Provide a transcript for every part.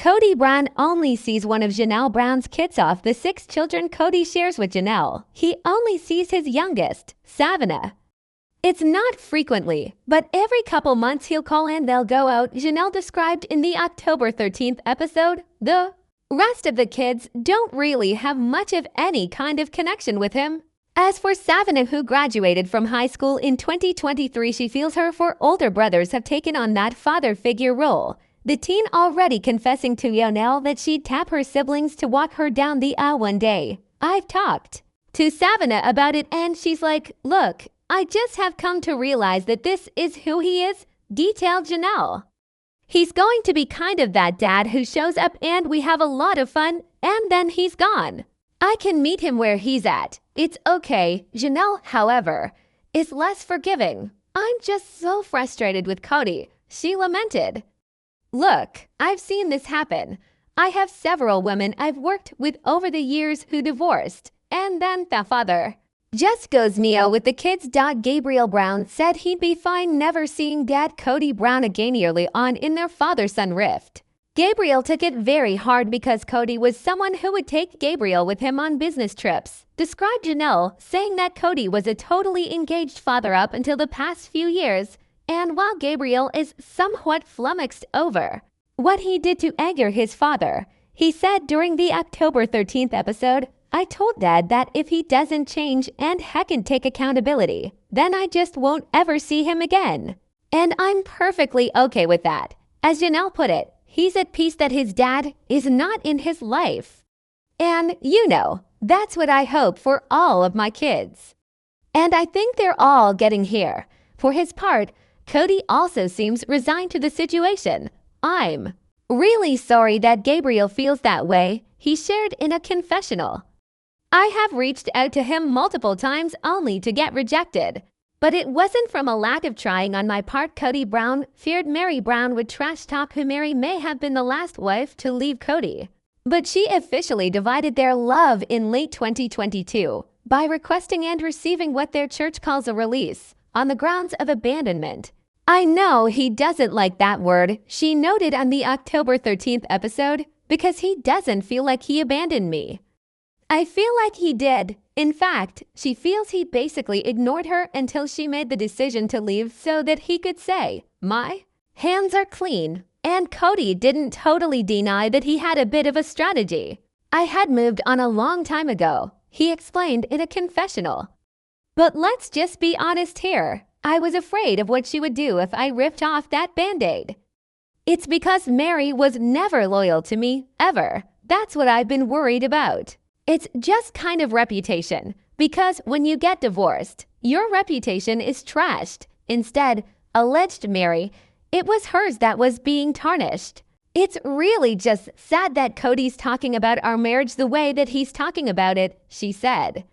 Kody Brown only sees one of Janelle Brown's kids off the 6 children Kody shares with Janelle. He only sees his youngest, Savannah. It's not frequently, but every couple months he'll call and they'll go out, Janelle described in the October 13th episode. The rest of the kids don't really have much of any kind of connection with him. As for Savannah, who graduated from high school in 2023, she feels her 4 older brothers have taken on that father figure role. The teen already confessing to Janelle that she'd tap her siblings to walk her down the aisle one day. I've talked to Savannah about it and she's like, look, I just have come to realize that this is who he is, detailed Janelle. He's going to be kind of that dad who shows up and we have a lot of fun and then he's gone. I can meet him where he's at. It's okay. Janelle, however, is less forgiving. I'm just so frustrated with Kody, she lamented. Look, I've seen this happen. I have several women I've worked with over the years who divorced, and then the father just goes Neo with the kids. Gabriel Brown said he'd be fine never seeing dad Kody Brown again early on in their father-son rift. Gabriel took it very hard because Kody was someone who would take Gabriel with him on business trips, described Janelle, saying that Kody was a totally engaged father up until the past few years, and while Gabriel is somewhat flummoxed over what he did to anger his father, he said during the October 13th episode, I told Dad that if he doesn't change and heckin' take accountability, then I just won't ever see him again. And I'm perfectly okay with that. As Janelle put it, he's at peace that his dad is not in his life. And, you know, that's what I hope for all of my kids. And I think they're all getting here. For his part, Kody also seems resigned to the situation. I'm really sorry that Gabriel feels that way, he shared in a confessional. I have reached out to him multiple times only to get rejected. But it wasn't from a lack of trying on my part. Kody Brown feared Meri Brown would trash talk who Meri may have been the last wife to leave Kody. But she officially divided their love in late 2022 by requesting and receiving what their church calls a release on the grounds of abandonment. I know he doesn't like that word, she noted on the October 13th episode, because he doesn't feel like he abandoned me. I feel like he did. In fact, she feels he basically ignored her until she made the decision to leave so that he could say, my hands are clean. And Kody didn't totally deny that he had a bit of a strategy. I had moved on a long time ago, he explained in a confessional. But let's just be honest here. I was afraid of what she would do if I ripped off that band-aid. It's because Meri was never loyal to me, ever. That's what I've been worried about. It's just kind of reputation, because when you get divorced, your reputation is trashed. Instead, alleged Meri, it was hers that was being tarnished. It's really just sad that Kody's talking about our marriage the way that he's talking about it, she said.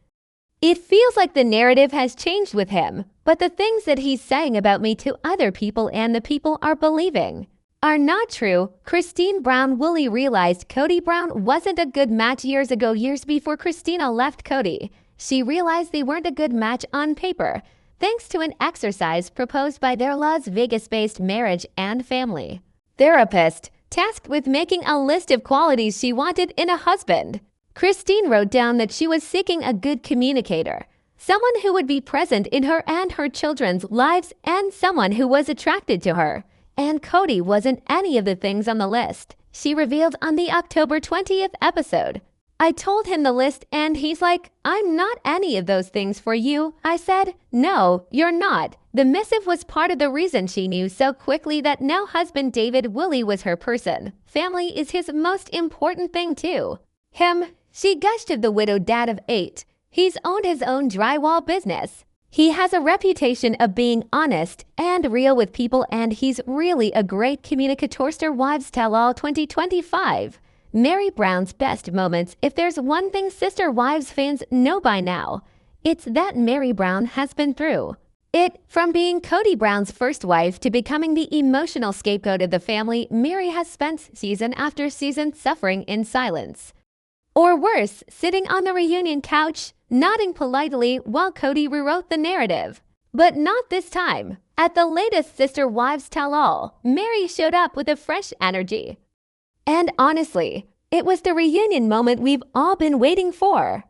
It feels like the narrative has changed with him, but the things that he's saying about me to other people and the people are believing are not true. Christine Brown Woolley realized Kody Brown wasn't a good match years ago, years before Christina left Kody. She realized they weren't a good match on paper, thanks to an exercise proposed by their Las Vegas-based marriage and family therapist, tasked with making a list of qualities she wanted in a husband. Christine wrote down that she was seeking a good communicator, someone who would be present in her and her children's lives, and someone who was attracted to her. And Kody wasn't any of the things on the list, she revealed on the October 20th episode. I told him the list and he's like, I'm not any of those things for you. I said, no, you're not. The missive was part of the reason she knew so quickly that now husband David Woolley was her person. Family is his most important thing too. Him, she gushed of the widowed dad of 8. He's owned his own drywall business. He has a reputation of being honest and real with people, and he's really a great communicator. Wives Tell All 2025. Meri Brown's best moments. If there's one thing Sister Wives fans know by now, it's that Meri Brown has been through it. From being Kody Brown's first wife to becoming the emotional scapegoat of the family, Meri has spent season after season suffering in silence. Or worse, sitting on the reunion couch, nodding politely while Kody rewrote the narrative. But not this time. At the latest Sister Wives Tell All, Meri showed up with a fresh energy. And honestly, it was the reunion moment we've all been waiting for.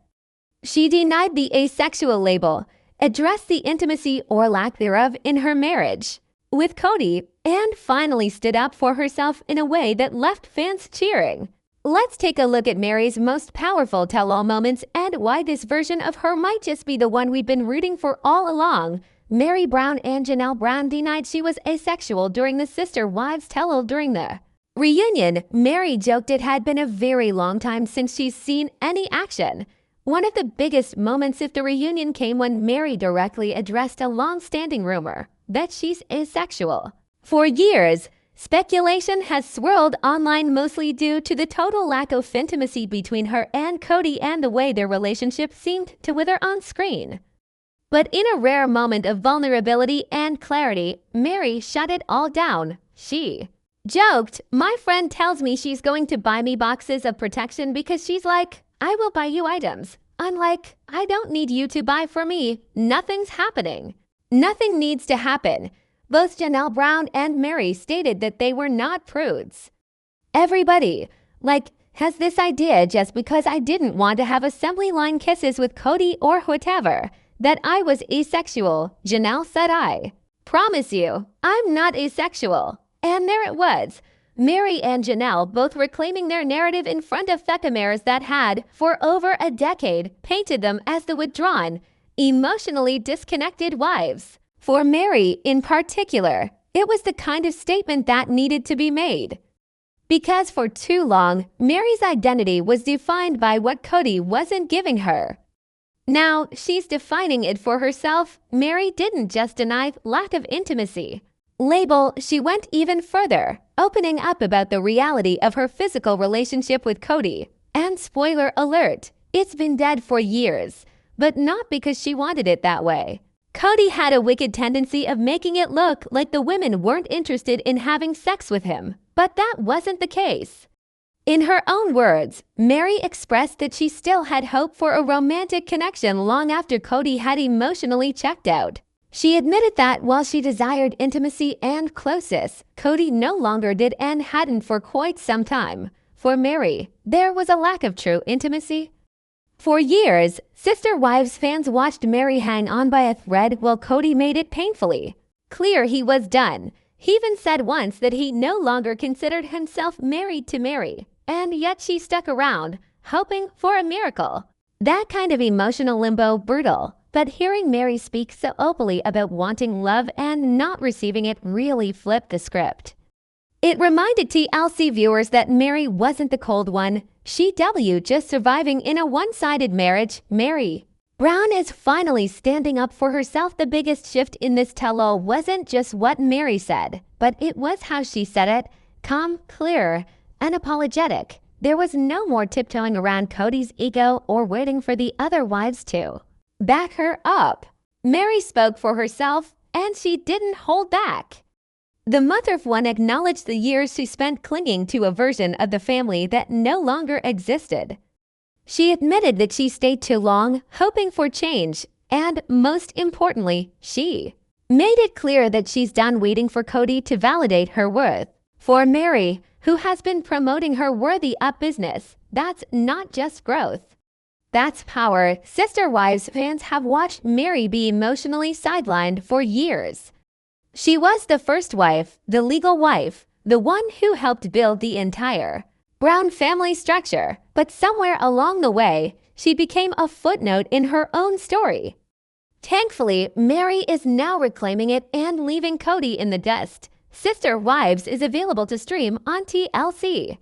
She denied the asexual label, addressed the intimacy or lack thereof in her marriage with Kody, and finally stood up for herself in a way that left fans cheering. Let's take a look at Meri's most powerful tell-all moments and why this version of her might just be the one we've been rooting for all along. Maddie Brown and Janelle Brown denied she was asexual during the sister wives tell-all during the reunion. Meri joked it had been a very long time since she's seen any action. One of the biggest moments of the reunion came when Meri directly addressed a long-standing rumor that she's asexual. For years, speculation has swirled online mostly due to the total lack of intimacy between her and Kody and the way their relationship seemed to wither on screen. But in a rare moment of vulnerability and clarity, Meri shut it all down. She joked, "My friend tells me she's going to buy me boxes of protection because she's like, I will buy you items. I'm like, I don't need you to buy for me. Nothing's happening." Nothing needs to happen. Both Janelle Brown and Meri stated that they were not prudes. Everybody, has this idea just because I didn't want to have assembly line kisses with Kody or whatever, that I was asexual. Janelle said, "I promise you, I'm not asexual." And there it was. Meri and Janelle both reclaiming their narrative in front of fecamers that had, for over a decade, painted them as the withdrawn, emotionally disconnected wives. For Meri, in particular, it was the kind of statement that needed to be made. Because for too long, Meri's identity was defined by what Kody wasn't giving her. Now, she's defining it for herself. Meri didn't just deny lack of intimacy label, she went even further, opening up about the reality of her physical relationship with Kody. And spoiler alert, it's been dead for years, but not because she wanted it that way. Kody had a wicked tendency of making it look like the women weren't interested in having sex with him, but that wasn't the case. In her own words, Meri expressed that she still had hope for a romantic connection long after Kody had emotionally checked out. She admitted that while she desired intimacy and closeness, Kody no longer did and hadn't for quite some time. For Meri, there was a lack of true intimacy. For years, Sister Wives fans watched Meri hang on by a thread while Kody made it painfully clear he was done. He even said once that he no longer considered himself married to Meri, and yet she stuck around, hoping for a miracle. That kind of emotional limbo, brutal. But hearing Meri speak so openly about wanting love and not receiving it really flipped the script. It reminded TLC viewers that Meri wasn't the cold one. She just surviving in a one-sided marriage. Meri Brown is finally standing up for herself. The biggest shift in this tell-all wasn't just what Meri said, but it was how she said it. Calm, clear, unapologetic. There was no more tiptoeing around Kody's ego or waiting for the other wives to back her up. Meri spoke for herself, and she didn't hold back. The mother of one acknowledged the years she spent clinging to a version of the family that no longer existed. She admitted that she stayed too long, hoping for change, and most importantly, she made it clear that she's done waiting for Kody to validate her worth. For Meri, who has been promoting her worthy up business, that's not just growth. That's power. Sister Wives fans have watched Meri be emotionally sidelined for years. She was the first wife, the legal wife, the one who helped build the entire Brown family structure. But somewhere along the way, she became a footnote in her own story. Thankfully, Meri is now reclaiming it and leaving Kody in the dust. Sister Wives is available to stream on TLC.